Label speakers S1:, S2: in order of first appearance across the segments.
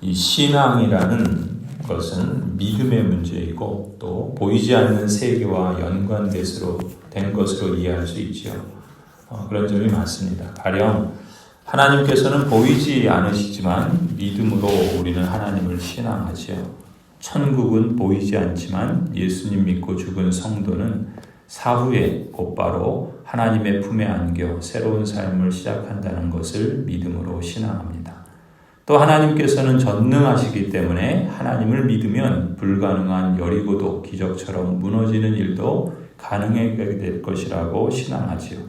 S1: 이 신앙이라는 것은 믿음의 문제이고 또 보이지 않는 세계와 연관된 것으로 이해할 수 있지요. 그런 점이 많습니다. 가령 하나님께서는 보이지 않으시지만 믿음으로 우리는 하나님을 신앙하지요. 천국은 보이지 않지만 예수님 믿고 죽은 성도는 사후에 곧바로 하나님의 품에 안겨 새로운 삶을 시작한다는 것을 믿음으로 신앙합니다. 또 하나님께서는 전능하시기 때문에 하나님을 믿으면 불가능한 여리고도 기적처럼 무너지는 일도 가능하게 될 것이라고 신앙하지요.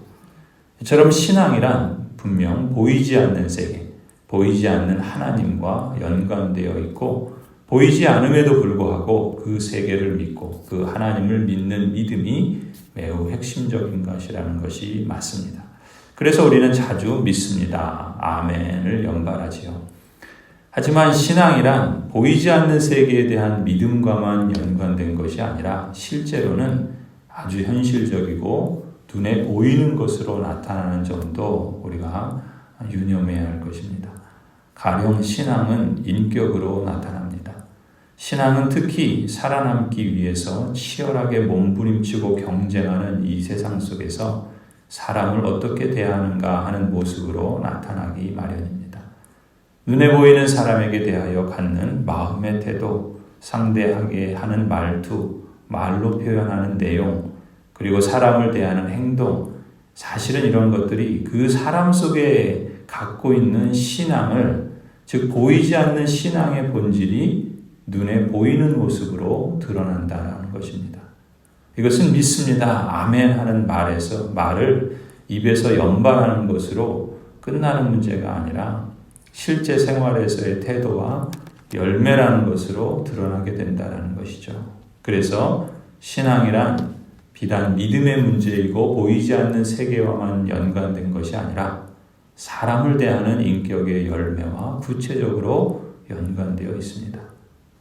S1: 이처럼 신앙이란 분명 보이지 않는 세계, 보이지 않는 하나님과 연관되어 있고 보이지 않음에도 불구하고 그 세계를 믿고 그 하나님을 믿는 믿음이 매우 핵심적인 것이라는 것이 맞습니다. 그래서 우리는 자주 믿습니다. 아멘을 연발하지요. 하지만 신앙이란 보이지 않는 세계에 대한 믿음과만 연관된 것이 아니라 실제로는 아주 현실적이고 눈에 보이는 것으로 나타나는 점도 우리가 유념해야 할 것입니다. 가령 신앙은 인격으로 나타납니다. 신앙은 특히 살아남기 위해서 치열하게 몸부림치고 경쟁하는 이 세상 속에서 사람을 어떻게 대하는가 하는 모습으로 나타나기 마련입니다. 눈에 보이는 사람에게 대하여 갖는 마음의 태도, 상대하게 하는 말투, 말로 표현하는 내용, 그리고 사람을 대하는 행동, 사실은 이런 것들이 그 사람 속에 갖고 있는 신앙을, 즉 보이지 않는 신앙의 본질이 눈에 보이는 모습으로 드러난다는 것입니다. 이것은 믿습니다. 아멘 하는 말을 입에서 연발하는 것으로 끝나는 문제가 아니라 실제 생활에서의 태도와 열매라는 것으로 드러나게 된다는 것이죠. 그래서 신앙이란 비단 믿음의 문제이고 보이지 않는 세계와만 연관된 것이 아니라 사람을 대하는 인격의 열매와 구체적으로 연관되어 있습니다.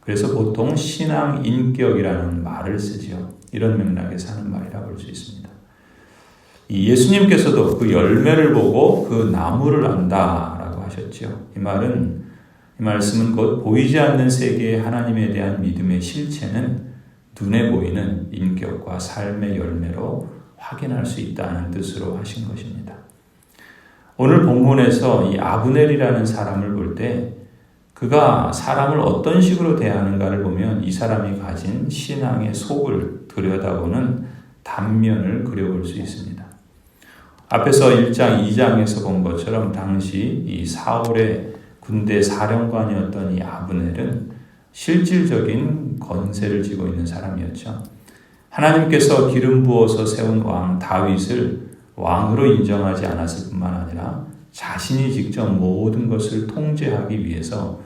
S1: 그래서 보통 신앙 인격이라는 말을 쓰지요. 이런 맥락에서 하는 말이라고 볼 수 있습니다. 예수님께서도 그 열매를 보고 그 나무를 안다라고 하셨지요. 이 말씀은 곧 보이지 않는 세계의 하나님에 대한 믿음의 실체는 눈에 보이는 인격과 삶의 열매로 확인할 수 있다는 뜻으로 하신 것입니다. 오늘 본문에서 이 아브넬이라는 사람을 볼 때 그가 사람을 어떤 식으로 대하는가를 보면 이 사람이 가진 신앙의 속을 들여다보는 단면을 그려볼 수 있습니다. 앞에서 1장, 2장에서 본 것처럼 당시 이 사울의 군대 사령관이었던 이 아브넬은 실질적인 권세를 쥐고 있는 사람이었죠. 하나님께서 기름 부어서 세운 왕 다윗을 왕으로 인정하지 않았을 뿐만 아니라 자신이 직접 모든 것을 통제하기 위해서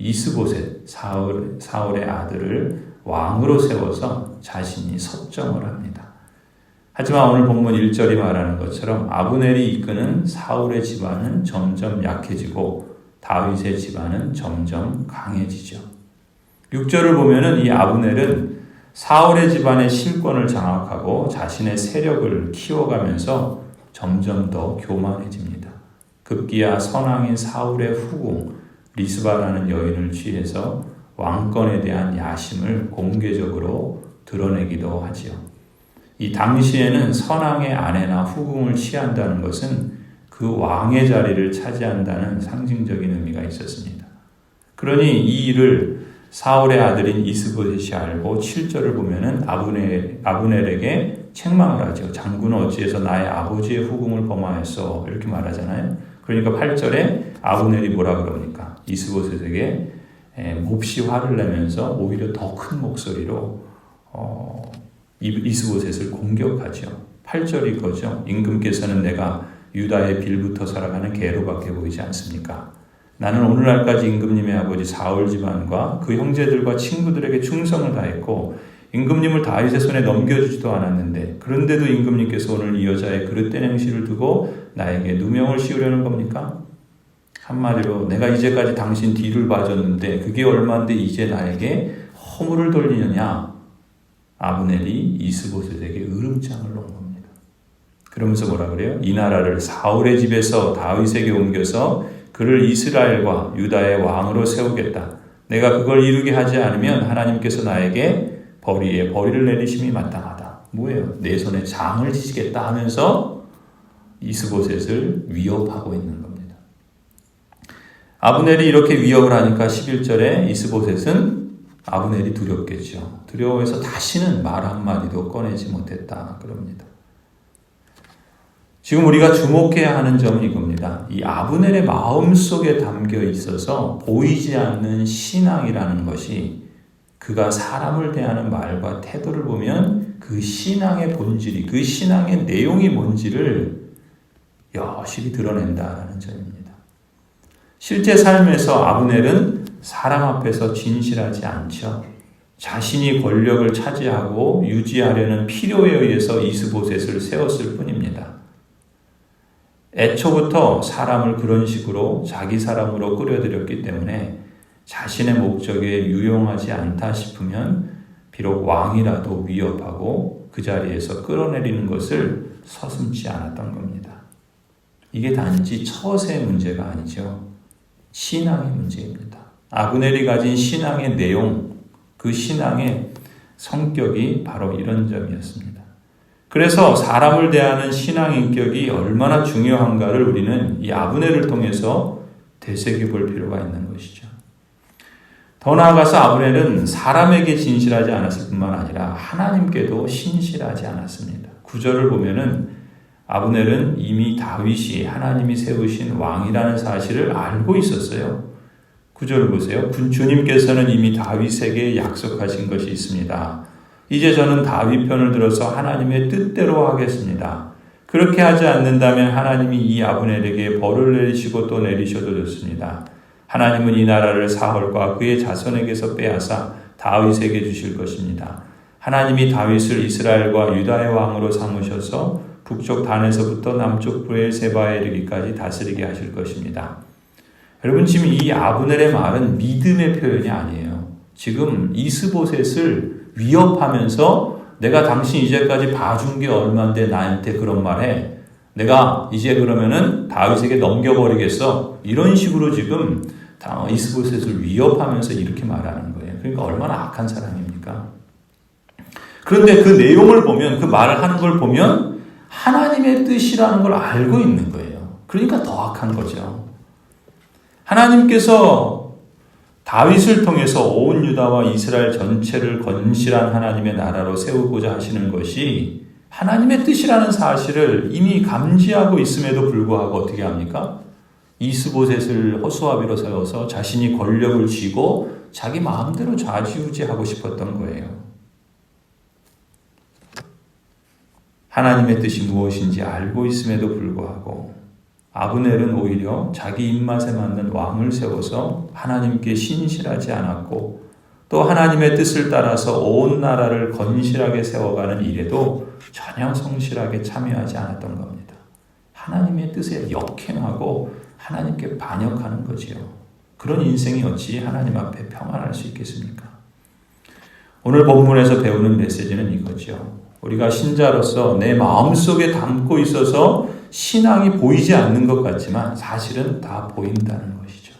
S1: 이스보셋, 사울의 아들을 왕으로 세워서 자신이 섭정을 합니다. 하지만 오늘 본문 1절이 말하는 것처럼 아브넬이 이끄는 사울의 집안은 점점 약해지고 다윗의 집안은 점점 강해지죠. 6절을 보면은 이 아브넬은 사울의 집안의 실권을 장악하고 자신의 세력을 키워가면서 점점 더 교만해집니다. 급기야 선왕인 사울의 후궁 리스바라는 여인을 취해서 왕권에 대한 야심을 공개적으로 드러내기도 하지요. 이 당시에는 선왕의 아내나 후궁을 취한다는 것은 그 왕의 자리를 차지한다는 상징적인 의미가 있었습니다. 그러니 이 일을 사울의 아들인 이스보셋이 알고 7절을 보면은 아브넬에게 책망을 하죠. 장군은 어찌해서 나의 아버지의 후궁을 범하였어? 이렇게 말하잖아요. 그러니까 8절에 아브넬이 뭐라 그럽니까? 이스보셋에게 몹시 화를 내면서 오히려 더 큰 목소리로 이스보셋을 공격하죠. 8절이 이거죠. 임금께서는 내가 유다의 빌부터 살아가는 개로밖에 보이지 않습니까? 나는 오늘날까지 임금님의 아버지 사울 집안과 그 형제들과 친구들에게 충성을 다했고 임금님을 다윗의 손에 넘겨주지도 않았는데 그런데도 임금님께서 오늘 이 여자의 그릇된 행실을 두고 나에게 누명을 씌우려는 겁니까? 한마디로 내가 이제까지 당신 뒤를 봐줬는데 그게 얼마인데 이제 나에게 허물을 돌리느냐? 아브넬이 이스보셋에게 으름장을 놓은 겁니다. 그러면서 뭐라 그래요? 이 나라를 사울의 집에서 다윗에게 옮겨서 그를 이스라엘과 유다의 왕으로 세우겠다. 내가 그걸 이루게 하지 않으면 하나님께서 나에게 벌이를 내리심이 마땅하다. 뭐예요? 내 손에 장을 지시겠다 하면서 이스보셋을 위협하고 있는 겁니다. 아브넬이 이렇게 위협을 하니까 11절에 이스보셋은 아브넬이 두렵겠죠. 두려워해서 다시는 말 한마디도 꺼내지 못했다. 그럽니다. 지금 우리가 주목해야 하는 점은 이겁니다. 이 아브넬의 마음속에 담겨 있어서 보이지 않는 신앙이라는 것이 그가 사람을 대하는 말과 태도를 보면 그 신앙의 본질이, 그 신앙의 내용이 뭔지를 여실히 드러낸다라는 점입니다. 실제 삶에서 아브넬은 사람 앞에서 진실하지 않죠. 자신이 권력을 차지하고 유지하려는 필요에 의해서 이스보셋을 세웠을 뿐입니다. 애초부터 사람을 그런 식으로 자기 사람으로 끌어들였기 때문에 자신의 목적에 유용하지 않다 싶으면 비록 왕이라도 위협하고 그 자리에서 끌어내리는 것을 서슴지 않았던 겁니다. 이게 단지 처세의 문제가 아니죠. 신앙의 문제입니다. 아브넬이 가진 신앙의 내용, 그 신앙의 성격이 바로 이런 점이었습니다. 그래서 사람을 대하는 신앙 인격이 얼마나 중요한가를 우리는 이 아브넬을 통해서 되새겨볼 필요가 있는 것이죠. 더 나아가서 아브넬은 사람에게 진실하지 않았을 뿐만 아니라 하나님께도 신실하지 않았습니다. 9절을 보면은 아브넬은 이미 다윗이 하나님이 세우신 왕이라는 사실을 알고 있었어요. 9절을 보세요. 주님께서는 이미 다윗에게 약속하신 것이 있습니다. 이제 저는 다윗 편을 들어서 하나님의 뜻대로 하겠습니다. 그렇게 하지 않는다면 하나님이 이 아브넬에게 벌을 내리시고 또 내리셔도 좋습니다. 하나님은 이 나라를 사울과 그의 자손에게서 빼앗아 다윗에게 주실 것입니다. 하나님이 다윗을 이스라엘과 유다의 왕으로 삼으셔서 북쪽 단에서부터 남쪽 브엘세바에 이르기까지 다스리게 하실 것입니다. 여러분, 지금 이 아브넬의 말은 믿음의 표현이 아니에요. 지금 이스보셋을 위협하면서 내가 당신 이제까지 봐준 게 얼만데 나한테 그런 말해. 내가 이제 그러면은 다윗에게 넘겨버리겠어. 이런 식으로 지금 이스보셋을 위협하면서 이렇게 말하는 거예요. 그러니까 얼마나 악한 사람입니까? 그런데 그 내용을 보면, 그 말을 하는 걸 보면 하나님의 뜻이라는 걸 알고 있는 거예요. 그러니까 더 악한 거죠. 하나님께서 다윗을 통해서 온 유다와 이스라엘 전체를 건실한 하나님의 나라로 세우고자 하시는 것이 하나님의 뜻이라는 사실을 이미 감지하고 있음에도 불구하고 어떻게 합니까? 이스보셋을 허수아비로 세워서 자신이 권력을 쥐고 자기 마음대로 좌지우지하고 싶었던 거예요. 하나님의 뜻이 무엇인지 알고 있음에도 불구하고 아브넬은 오히려 자기 입맛에 맞는 왕을 세워서 하나님께 신실하지 않았고 또 하나님의 뜻을 따라서 온 나라를 건실하게 세워가는 일에도 전혀 성실하게 참여하지 않았던 겁니다. 하나님의 뜻에 역행하고 하나님께 반역하는 거지요. 그런 인생이 어찌 하나님 앞에 평안할 수 있겠습니까? 오늘 본문에서 배우는 메시지는 이거죠. 우리가 신자로서 내 마음속에 담고 있어서 신앙이 보이지 않는 것 같지만 사실은 다 보인다는 것이죠.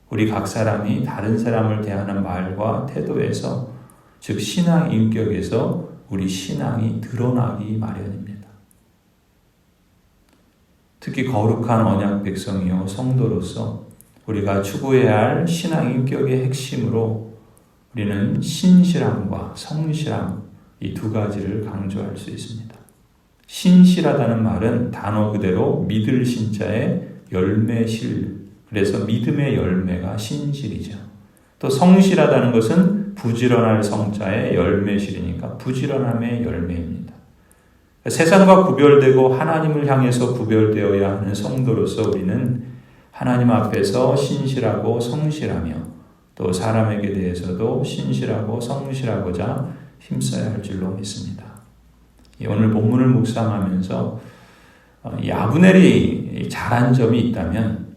S1: 우리 각 사람이 다른 사람을 대하는 말과 태도에서, 즉 신앙 인격에서 우리 신앙이 드러나기 마련입니다. 특히 거룩한 언약 백성이요 성도로서 우리가 추구해야 할 신앙 인격의 핵심으로 우리는 신실함과 성실함, 이 두 가지를 강조할 수 있습니다. 신실하다는 말은 단어 그대로 믿을 신자의 열매실, 그래서 믿음의 열매가 신실이죠. 또 성실하다는 것은 부지런할 성자의 열매실이니까 부지런함의 열매입니다. 세상과 구별되고 하나님을 향해서 구별되어야 하는 성도로서 우리는 하나님 앞에서 신실하고 성실하며 또 사람에게 대해서도 신실하고 성실하고자 힘써야 할 줄로 믿습니다. 오늘 본문을 묵상하면서 이 아브넬이 잘한 점이 있다면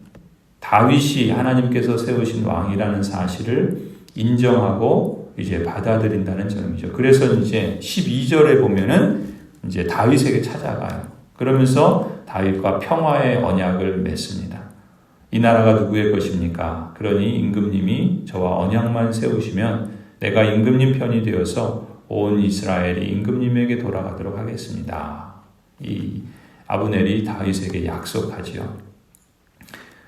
S1: 다윗이 하나님께서 세우신 왕이라는 사실을 인정하고 이제 받아들인다는 점이죠. 그래서 이제 12절에 보면은 이제 다윗에게 찾아가요. 그러면서 다윗과 평화의 언약을 맺습니다. 이 나라가 누구의 것입니까? 그러니 임금님이 저와 언약만 세우시면 내가 임금님 편이 되어서 온 이스라엘이 임금님에게 돌아가도록 하겠습니다. 이 아브넬이 다윗에게 약속하지요.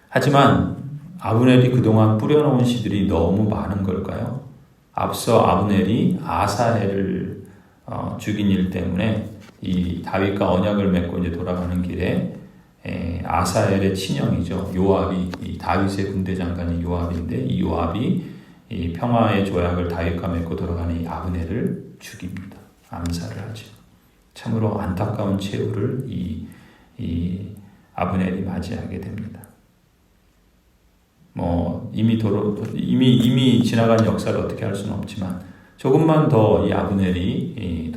S1: 하지만 아브넬이 그동안 뿌려놓은 씨들이 너무 많은 걸까요? 앞서 아브넬이 아사헬을 죽인 일 때문에 이 다윗과 언약을 맺고 이제 돌아가는 길에 아사헬의 친형이죠. 요압이 이 다윗의 군대 장관이 요압인데 이 요압이 이 평화의 조약을 다윗과 맺고 돌아가는 이 아브넬을 죽입니다. 암살을 하죠. 참으로 안타까운 최후를 이 아브넬이 맞이하게 됩니다. 이미 지나간 역사를 어떻게 할 수는 없지만 조금만 더 이 아브넬이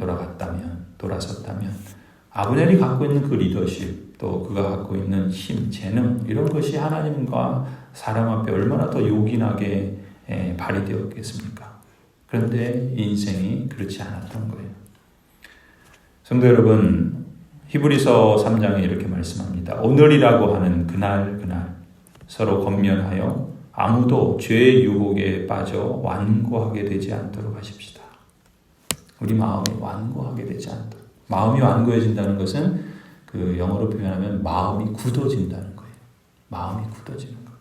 S1: 돌아섰다면 아브넬이 갖고 있는 그 리더십, 또 그가 갖고 있는 힘, 재능 이런 것이 하나님과 사람 앞에 얼마나 더 요긴하게 발휘되었겠습니까? 그런데 인생이 그렇지 않았던 거예요. 성도 여러분, 히브리서 3장에 이렇게 말씀합니다. 오늘이라고 하는 그날 서로 권면하여 아무도 죄의 유혹에 빠져 완고하게 되지 않도록 하십시다. 우리 마음이 완고하게 되지 않도록. 마음이 완고해진다는 것은 그 영어로 표현하면 마음이 굳어진다는 거예요. 마음이 굳어지는 거예요.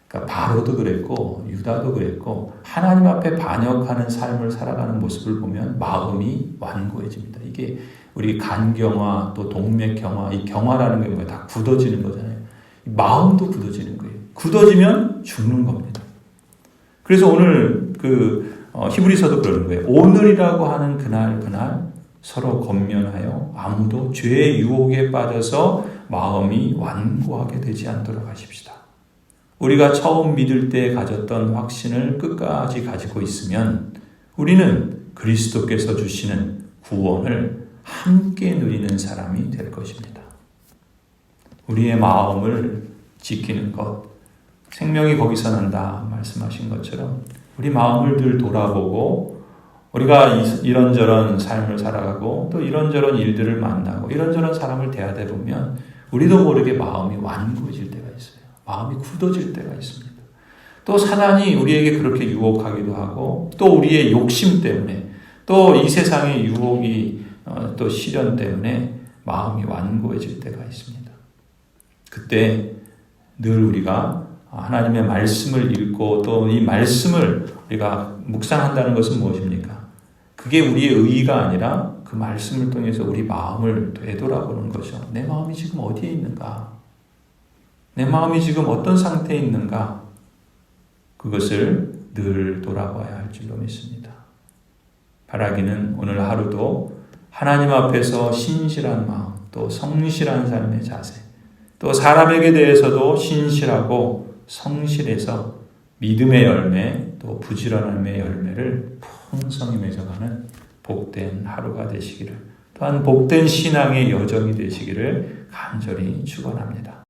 S1: 그러니까 바로도 그랬고 유다도 그랬고 하나님 앞에 반역하는 삶을 살아가는 모습을 보면 마음이 완고해집니다. 이게 우리 간경화 또 동맥경화, 이 경화라는 게 뭐예요? 다 굳어지는 거잖아요. 마음도 굳어지는 거예요. 굳어지면 죽는 겁니다. 그래서 오늘 히브리서도 그러는 거예요. 오늘이라고 하는 그날 서로 권면하여 아무도 죄의 유혹에 빠져서 마음이 완고하게 되지 않도록 하십시다. 우리가 처음 믿을 때 가졌던 확신을 끝까지 가지고 있으면 우리는 그리스도께서 주시는 구원을 함께 누리는 사람이 될 것입니다. 우리의 마음을 지키는 것, 생명이 거기서 난다 말씀하신 것처럼 우리 마음을 늘 돌아보고 우리가 이런저런 삶을 살아가고 또 이런저런 일들을 만나고 이런저런 사람을 대하다 보면 우리도 모르게 마음이 완고해질 때가 있어요. 마음이 굳어질 때가 있습니다. 또 사단이 우리에게 그렇게 유혹하기도 하고 또 우리의 욕심 때문에 또 이 세상의 유혹이 또 시련 때문에 마음이 완고해질 때가 있습니다. 그때 늘 우리가 하나님의 말씀을 읽고 또 이 말씀을 우리가 묵상한다는 것은 무엇입니까? 그게 우리의 의의가 아니라 그 말씀을 통해서 우리 마음을 되돌아보는 거죠. 내 마음이 지금 어디에 있는가? 내 마음이 지금 어떤 상태에 있는가? 그것을 늘 돌아봐야 할 줄로 믿습니다. 바라기는 오늘 하루도 하나님 앞에서 신실한 마음, 또 성실한 삶의 자세, 또 사람에게 대해서도 신실하고 성실해서 믿음의 열매, 또 부지런함의 열매를 풍성히 맺어가는 복된 하루가 되시기를, 또한 복된 신앙의 여정이 되시기를 간절히 축원합니다.